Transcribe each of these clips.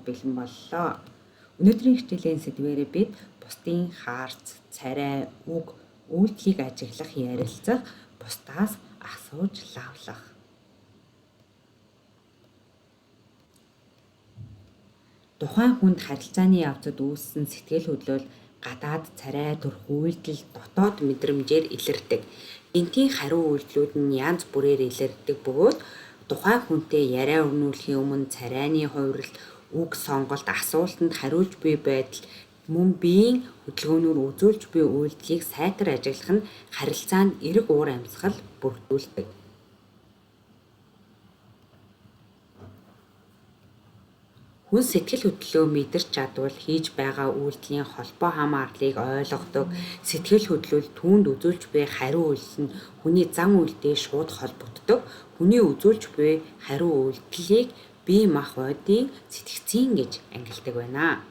бэлэн боллоо. Өнөөдрийн хичээлийн сэдвээрээ бид бусдын хаарц, царай, үг, үйлдэлийг ажиглах, ярилцах, бусдаас асууж лавлах. Тухайн хүнд харилцааны явцад үүссэн сэтгэл хөдлөл гадаад царай, төрх үйлдэл, дотоод мэдрэмжээр илэрдэг. Энтийн хариу үйлдэлүүд нь янз бүрээр илэрдэг бөгөөд тухайн хүнтэй яриа өрнүүлэхийн өмнө царайны хувирал, үг сонголт, асуултанд хариулж буй байдал мөн биеийн хөдөлгөөнөөр үзүүлж буй үйлдэлийг сайтар ажиглах нь харилцаанд эрг уур амьсгал бүрдүүлдэг. Хүн сэтгэл хөдлөлөө мэдэрч чадвал хийж байгаа үйлдэлийн холбоо хамаарлыг ойлгодог. Сэтгэл хөдлөл түүнд үзүүлж буй хариу үйлдэл нь хүний зан үйлдээ шууд холбогддог. Хүний үзүүлж буй хариу үйлдэлийг бие махбодын сэтгцийн гэж ангилдаг байна.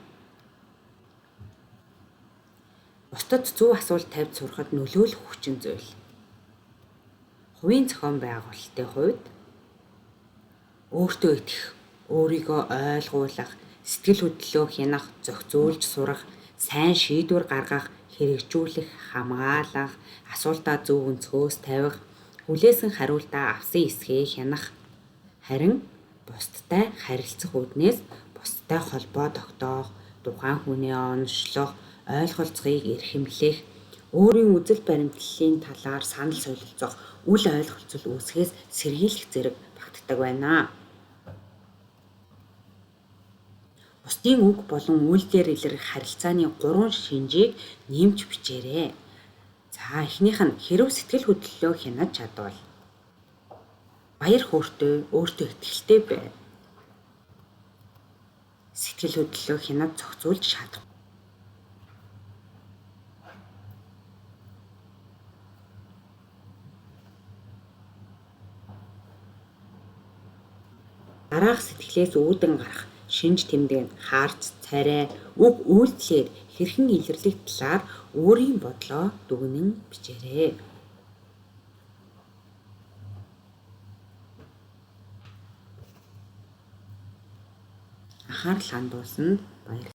Бусдад зөв асуулт тавьж сурахад нөлөөлөх хүчин зүйл. Хувийн зохион байгуулалтын хувьд өөртөө итгэх, өөрийгөө ойлгуулах, сэтгэл хөдлөлөө хянах, зохицуулж сурах, сайн шийдвэр гаргах, хэрэгжүүлэх, хамгаалах, асуултаа зөв өнцгөөс тавих, хүлээсэн хариултаа авсан эсгээ хянах, харин бусдтай харилцах үүднээс бусдтай холбоо тогтоох, тухайн хүнээ онцлох, ойлголцохыг эрхэмлэх, өөрийн үзэл баримтлалын талаар санал солилцох, үл ойлголцол үүсгэхээс сэргийлэх зэрэг багтдаг байна. Бусдын үг болон үйлдэлээр илэрх харилцааны 3 шинжийг нэмж бичээрэй. За эхнийх нь хэрэв сэтгэл хөдлөлөө хянаж чадвал баяр хөөртэй, өөртөө итгэлтэй бай. Сэтгэл хөдлөлөө хянаж зохицуулж чадах. Дараах сэтгэлээс үүдэн гарах шинж тэмдэг нь хаарц, царай, үг, үйлдэлээр хэрхэн илэрлэх талаар өөрийн бодлоо дүгнэн бичээрэй. Анхаарал хандуулсанд баярлалаа.